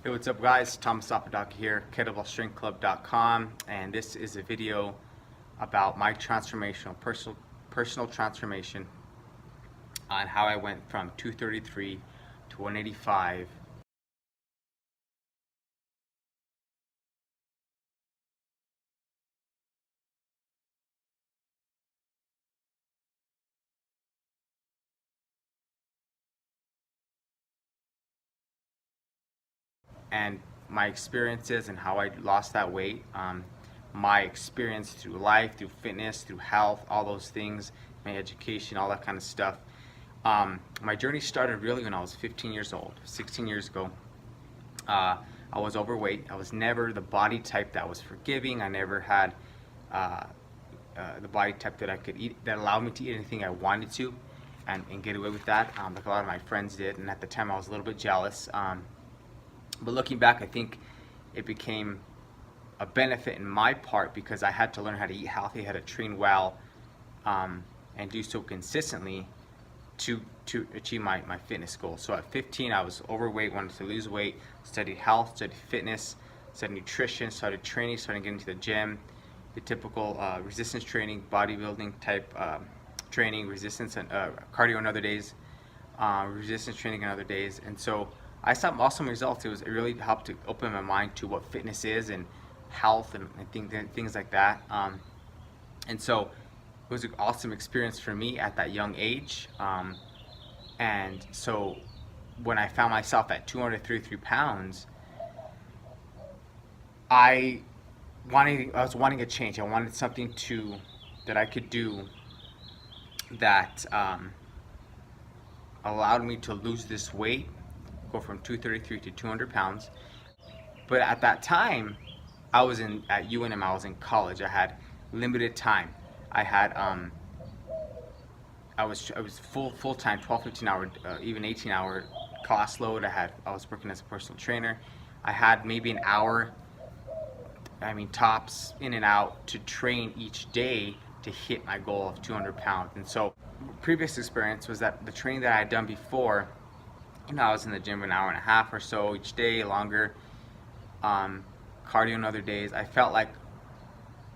Hey, what's up guys? Thomas Apodaca here, kettlebellstrengthclub.com, and this is a video about my personal transformation on how I went from 233 to 185. And my experiences and how I lost that weight, my experience through life, through fitness, through health, all those things, my education, all that kind of stuff. My journey started really when I was 15 years old, 16 years ago. I was overweight. I was never the body type that was forgiving. I never had the body type that I could eat, that allowed me to eat anything I wanted to and get away with that, like a lot of my friends did. And at the time I was a little bit jealous. But looking back, I think it became a benefit in my part because I had to learn how to eat healthy, how to train well, and do so consistently to achieve my fitness goals. So at 15, I was overweight, wanted to lose weight, studied health, studied fitness, studied nutrition, started training, started getting to the gym, the typical resistance training, bodybuilding type training, resistance and cardio on other days, resistance training on other days. And so I saw awesome results. It really helped to open my mind to what fitness is and health and things like that. And so it was an awesome experience for me at that young age. And so when I found myself at 233 pounds, I was wanting a change. I wanted something that I could do that allowed me to lose this weight, go from 233 to 200 pounds. But at that time, I was at UNM. I was in college. I had limited time. I had I was full time, 12, 15 hour, even 18-hour class load. I was working as a personal trainer. I had maybe an hour, tops, in and out to train each day to hit my goal of 200 pounds. And so previous experience was that the training that I had done before, I was in the gym an hour and a half or so each day, longer, cardio on other days. I felt like,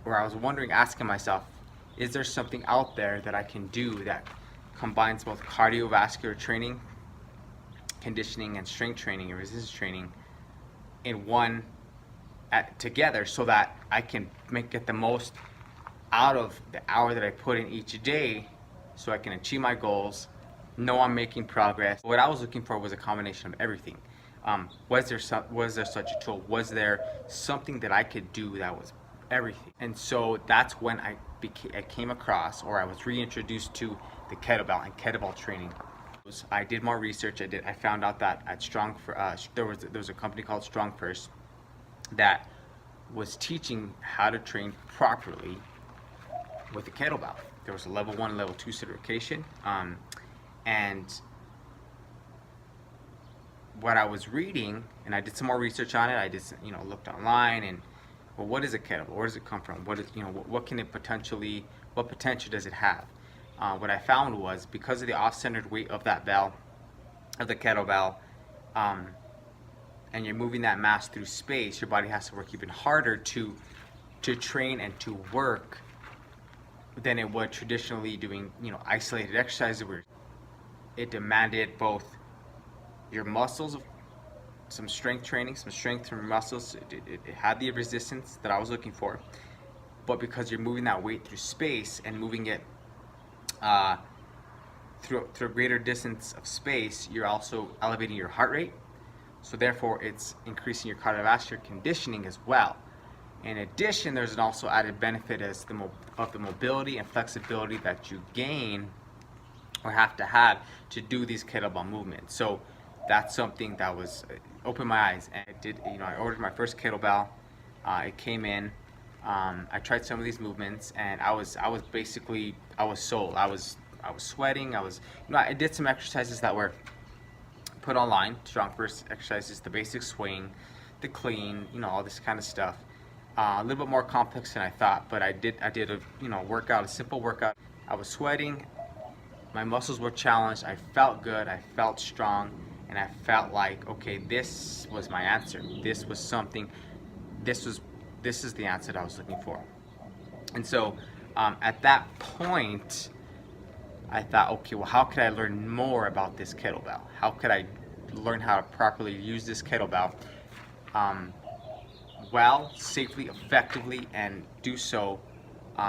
or I was wondering, asking myself, is there something out there that I can do that combines both cardiovascular training, conditioning, and strength training and resistance training in one together, so that I can get the most out of the hour that I put in each day, so I can achieve my goals, know I'm making progress. What I was looking for was a combination of everything. Was there such a tool? Was there something that I could do that was everything? And so that's when I came across, or I was reintroduced to, the kettlebell and kettlebell training. I did more research. I found out that at there was a company called Strong First that was teaching how to train properly with the kettlebell. There was a level 1, level 2 certification, and what I was reading, and I did some more research on it. I just looked online and, well, what is a kettlebell? Where does it come from? What can it potentially? What potential does it have? What I found was, because of the off-centered weight of that bell, of the kettlebell, and you're moving that mass through space, your body has to work even harder to train and to work than it would traditionally doing isolated exercises, where it demanded both your muscles, some strength training, some strength from your muscles. It had the resistance that I was looking for, but because you're moving that weight through space and moving it through a greater distance of space, you're also elevating your heart rate. So therefore, it's increasing your cardiovascular conditioning as well. In addition, there's an also added benefit of the mobility and flexibility that you gain or have to have to do these kettlebell movements. So that's something that was opened my eyes. And I ordered my first kettlebell. It came in. I tried some of these movements, and I was sold. I was sweating. I did some exercises that were put online, Strong First exercises, the basic swing, the clean, all this kind of stuff. A little bit more complex than I thought, but I did a workout, a simple workout. I was sweating, my muscles were challenged, I felt good, I felt strong, and I felt like, okay, this was my answer. This was something. This was this is the answer that I was looking for. And so at that point, I thought, okay, well, how could I learn more about this kettlebell? How could I learn how to properly use this kettlebell well, safely, effectively, and do so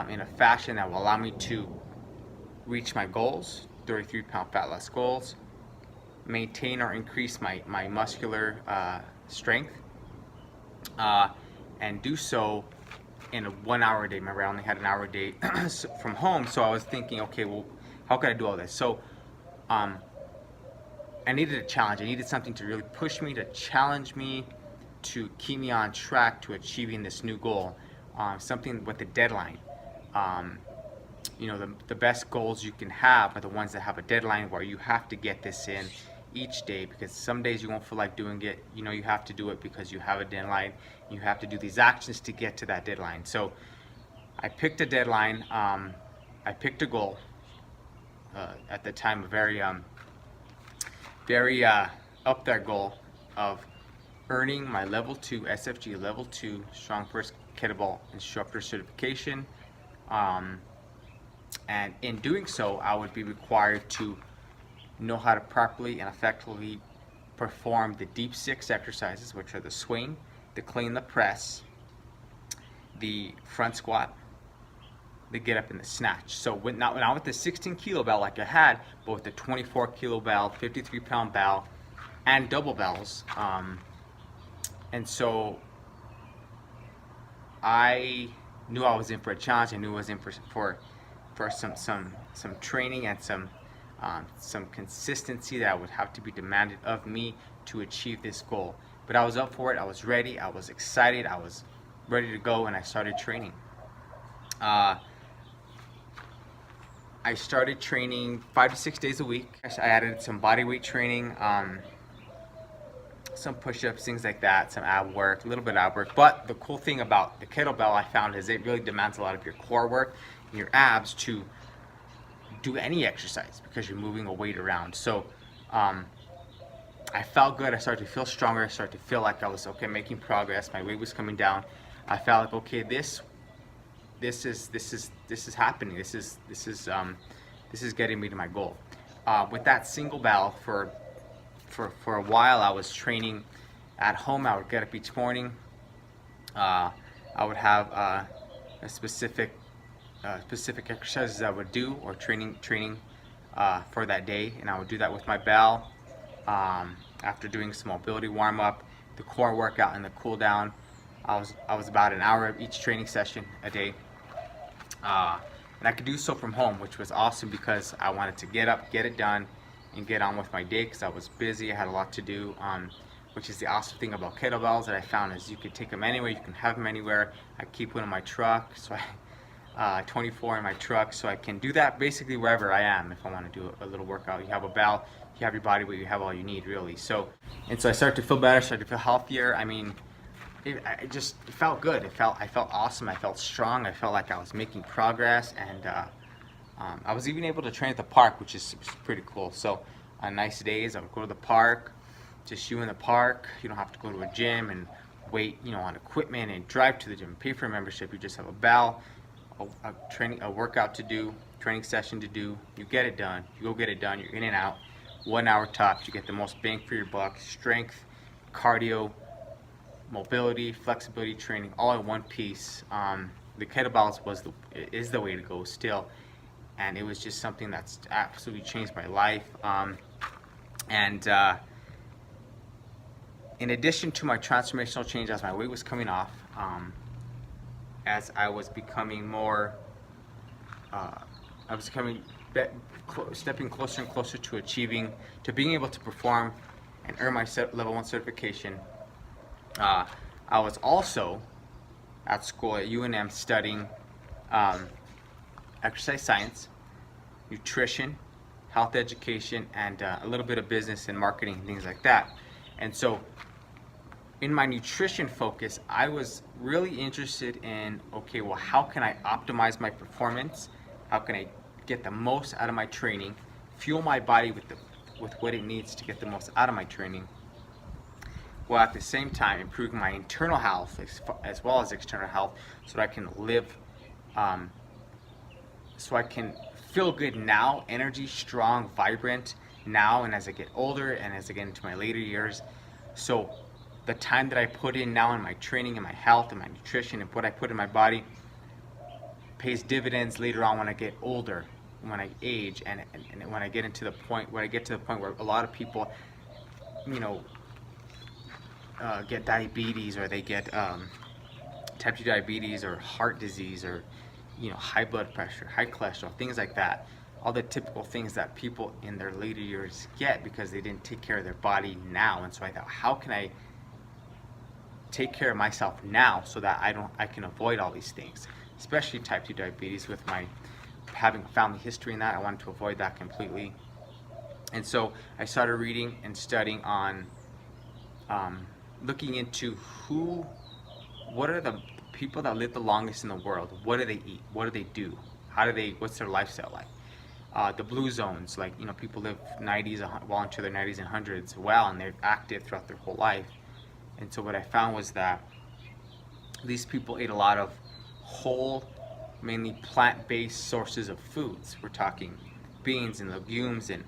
in a fashion that will allow me to reach my goals, 33-pound fat loss goals, maintain or increase my muscular strength, and do so in a 1 hour a day. Remember, I only had an hour a day from home, so I was thinking, okay, well, how could I do all this? So I needed a challenge. I needed something to really push me, to challenge me, to keep me on track to achieving this new goal. Something with a deadline. You know, the best goals you can have are the ones that have a deadline where you have to get this in each day, because some days you won't feel like doing it. You know, you have to do it because you have a deadline. You have to do these actions to get to that deadline. So I picked a deadline. I picked a goal. At the time, a very up there goal of earning my level 2 SFG level 2 strong first kettlebell instructor certification. And in doing so, I would be required to know how to properly and effectively perform the deep 6 exercises, which are the swing, the clean, the press, the front squat, the get up, and the snatch. So not with the 16 kilo bell like I had, but with the 24 kilo bell, 53-pound bell, and double bells. And so I knew I was in for a challenge. I knew I was in for some training and some consistency that would have to be demanded of me to achieve this goal. But I was up for it. I was ready. I was excited. I was ready to go, and I started training. I started training 5 to 6 days a week. I added some body weight training, some push-ups, things like that, some ab work, a little bit of ab work. But the cool thing about the kettlebell, I found, is it really demands a lot of your core work and your abs to do any exercise, because you're moving a weight around. So I felt good. I started to feel stronger. I started to feel like I was making progress. My weight was coming down. I felt like, okay, this is happening. This is getting me to my goal. With that single bell, for a while, I was training at home. I would get up each morning. I would have a specific exercises I would do, or training for that day, and I would do that with my bell. After doing some mobility warm up, the core workout, and the cool down, I was about an hour of each training session a day. And I could do so from home, which was awesome, because I wanted to get up, get it done, and get on with my day, because I was busy. I had a lot to do, which is the awesome thing about kettlebells that I found, is you can take them anywhere, you can have them anywhere. I keep one in my truck, so 24 in my truck, so I can do that basically wherever I am. If I want to do a little workout, you have a bell, you have your body weight, you have all you need, really. So I started to feel better, started to feel healthier. I mean, it felt good. I felt awesome. I felt strong. I felt like I was making progress, and I was even able to train at the park, which is pretty cool. So on nice days, I would go to the park, just you in the park. You don't have to go to a gym and wait, on equipment and drive to the gym, pay for a membership. You just have a bell, a workout to do, training session to do. You get it done. You go get it done. You're in and out. 1 hour tops. You get the most bang for your buck. Strength, cardio, mobility, flexibility training, all in one piece. The kettlebells is the way to go still, and it was just something that's absolutely changed my life. And in addition to my transformational change, as my weight was coming off, as I was becoming more, stepping closer and closer to being able to perform and earn my level 1 certification. I was also at school at UNM studying exercise science, nutrition, health education, and a little bit of business and marketing and things like that. And so in my nutrition focus, I was really interested in, okay, well, how can I optimize my performance? How can I get the most out of my training, fuel my body with the with what it needs to get the most out of my training, while at the same time improving my internal health as well as external health, so that I can live, so I can feel good now, energy, strong, vibrant now, and as I get older and as I get into my later years. So the time that I put in now in my training and my health and my nutrition and what I put in my body pays dividends later on when I get older, when I age, and when I get to the point where a lot of people, get diabetes, or they get type 2 diabetes, or heart disease, or high blood pressure, high cholesterol, things like that. All the typical things that people in their later years get because they didn't take care of their body now. And so I thought, how can I take care of myself now so that I can avoid all these things, especially type 2 diabetes. With my having a family history in that, I wanted to avoid that completely. And so I started reading and studying on looking into what are the people that live the longest in the world. What do they eat? What do they do? What's their lifestyle like? The blue zones, like, people live 90s, well into their 90s and 100s, and they're active throughout their whole life. And so what I found was that these people ate a lot of whole, mainly plant-based sources of foods. We're talking beans and legumes and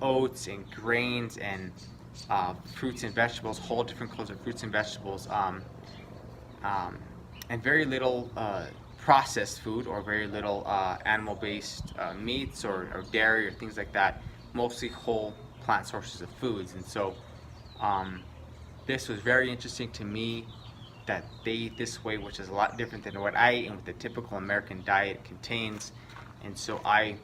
oats and grains and fruits and vegetables, whole different kinds of fruits and vegetables, and very little processed food, or very little animal-based meats or dairy or things like that. Mostly whole plant sources of foods. And so this was very interesting to me, that they eat this way, which is a lot different than what I eat and what the typical American diet contains. And so I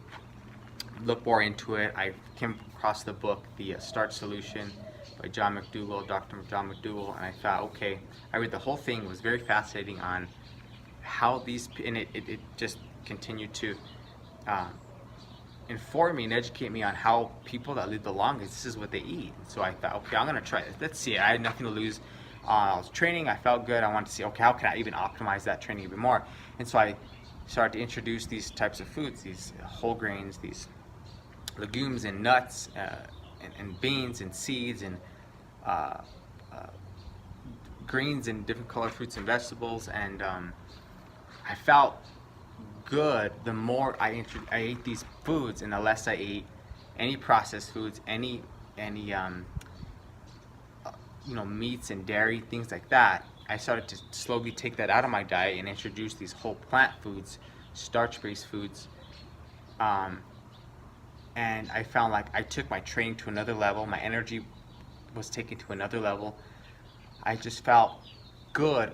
looked more into it. I came across the book, The Starch Solution, by Dr. John McDougall, and I thought, okay, I read the whole thing. It was very fascinating on how and it just continued to inform me and educate me on how people that live the longest, this is what they eat. So I thought, okay, I'm gonna try this. Let's see. I had nothing to lose. I was training. I felt good. I wanted to see, okay, how can I even optimize that training even more? And so I started to introduce these types of foods, these whole grains, these legumes and nuts, and beans and seeds and greens and different colored fruits and vegetables. And I felt good the more I ate these foods, and the less I ate any processed foods, any meats and dairy, things like that. I started to slowly take that out of my diet and introduce these whole plant foods, starch-based foods. And I found like I took my training to another level. My energy was taken to another level. I just felt good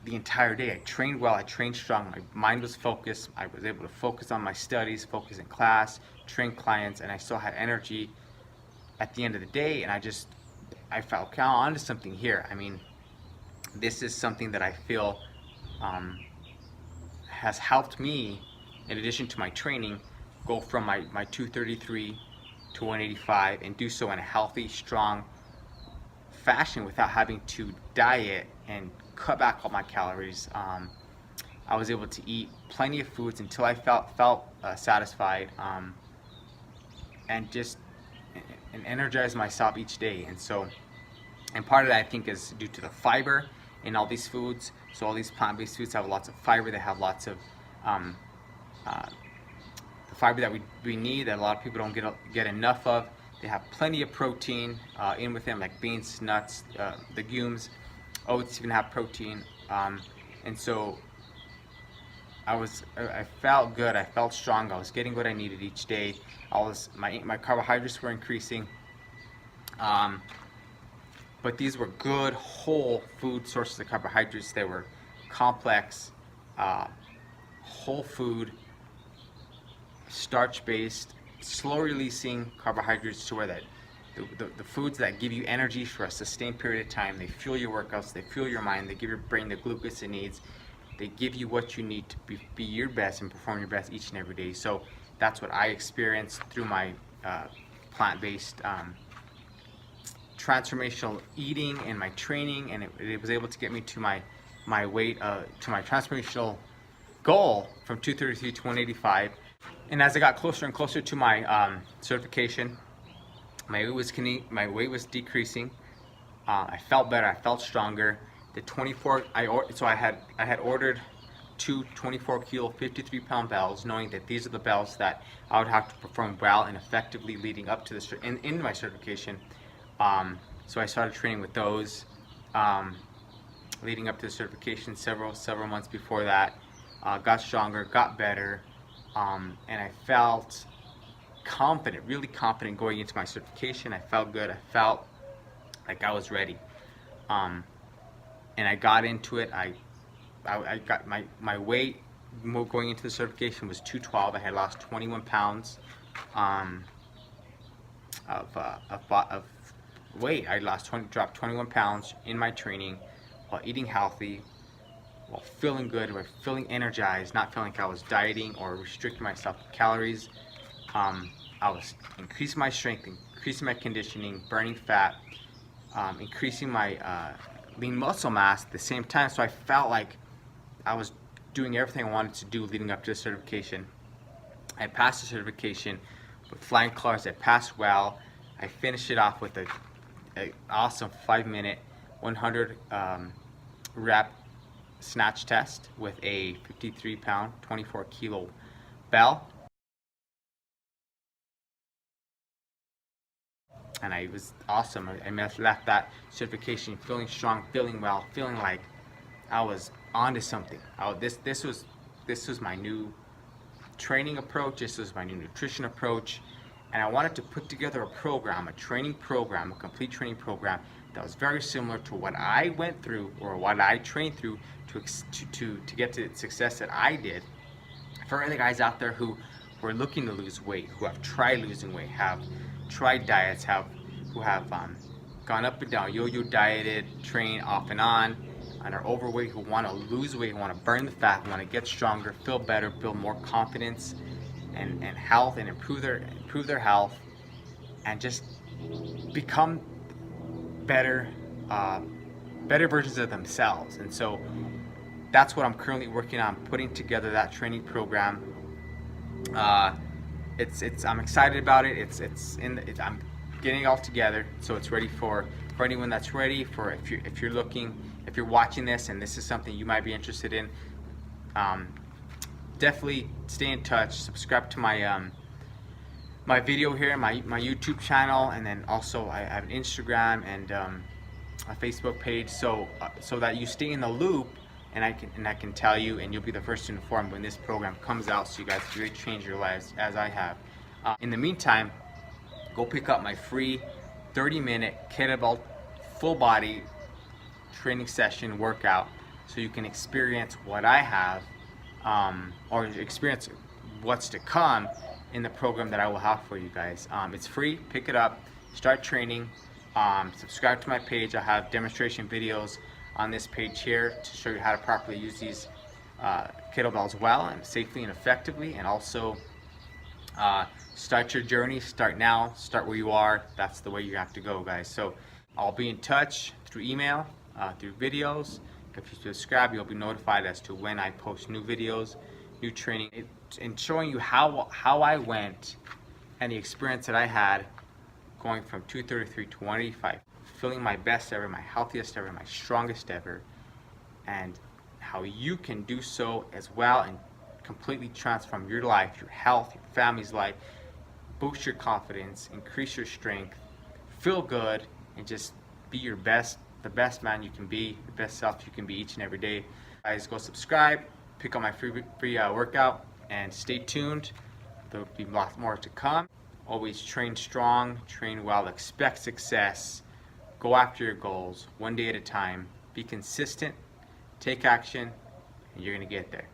the entire day. I trained well, I trained strong, my mind was focused, I was able to focus on my studies, focus in class, train clients, and I still had energy at the end of the day. And I felt, okay, I'm onto something here. I mean, this is something that I feel has helped me, in addition to my training, go from my 233 to 185, and do so in a healthy, strong fashion without having to diet and cut back all my calories. I was able to eat plenty of foods until I felt satisfied, and energize myself each day. And part of that, I think, is due to the fiber in all these foods. So all these plant-based foods have lots of fiber. They have lots of the fiber that we need, that a lot of people don't get enough of. They have plenty of protein in with them, like beans, nuts, legumes, oats even have protein. And so I felt good. I felt strong. I was getting what I needed each day. My carbohydrates were increasing. But these were good whole food sources of carbohydrates. They were complex, whole food, starch-based, slow-releasing carbohydrates, to where that the foods that give you energy for a sustained period of time. They fuel your workouts, they fuel your mind, they give your brain the glucose it needs, they give you what you need to be your best and perform your best each and every day. So that's what I experienced through my plant-based transformational eating and my training, and it was able to get me to my weight, to my transformational goal from 233 to 185. And as I got closer and closer to my certification, My weight was decreasing. I felt better. I felt stronger. The 24 I had ordered two 24 kilo 53-pound bells, knowing that these are the bells that I would have to perform well and effectively leading up to the in my certification. So I started training with those, leading up to the certification several months before that. Got stronger, got better, and I felt confident, really confident going into my certification. I felt good. I felt like I was ready, and I got into it. I got my weight going into the certification was 212. I had lost 21 pounds of weight. I dropped 21 pounds in my training while eating healthy, while feeling good, while feeling energized, not feeling like I was dieting or restricting myself to calories. I was increasing my strength, increasing my conditioning, burning fat, increasing my lean muscle mass at the same time. So I felt like I was doing everything I wanted to do leading up to the certification. I passed the certification with flying colors. I passed well. I finished it off with a awesome 5-minute 100 rep snatch test with a 53-pound 24 kilo bell. And it was awesome. I left that certification feeling strong, feeling well, feeling like I was onto something. This was my new training approach. This was my new nutrition approach, and I wanted to put together a program, a training program, a complete training program that was very similar to what I went through or what I trained through to get to the success that I did. For other guys out there who were looking to lose weight, who have tried losing weight, have tried diets, who have gone up and down, yo-yo dieted, trained off and on, and are overweight, who want to lose weight, who want to burn the fat, who want to get stronger, feel better, build more confidence and health, and improve their health, and just become better versions of themselves. And so that's what I'm currently working on, putting together that training program. I'm excited about it. I'm getting it all together, so it's ready for anyone that's ready. For if you're watching this and this is something you might be interested in, definitely stay in touch. Subscribe to my my video here, my YouTube channel, and then also I have an Instagram and a Facebook page, so that you stay in the loop. And I can tell you, and you'll be the first to inform when this program comes out, so you guys can really change your lives as I have. In the meantime, go pick up my free 30-minute kettlebell full body training session workout, so you can experience what I have, or experience what's to come in the program that I will have for you guys. It's free. Pick it up. Start training. Subscribe to my page. I have demonstration videos on this page here to show you how to properly use these kettlebells well and safely and effectively, and also start your journey. Start now. Start where you are. That's the way you have to go, guys. So I'll be in touch through email, through videos. If you subscribe, you'll be notified as to when I post new videos, new training, and showing you how I went and the experience that I had going from 233 to 185. Feeling my best ever, my healthiest ever, my strongest ever, and how you can do so as well and completely transform your life, your health, your family's life, boost your confidence, increase your strength, feel good, and just be your best, the best man you can be, the best self you can be each and every day. Guys, go subscribe, pick up my free workout, and stay tuned. There will be lots more to come. Always train strong, train well, expect success. Go after your goals, one day at a time. Be consistent, take action, and you're going to get there.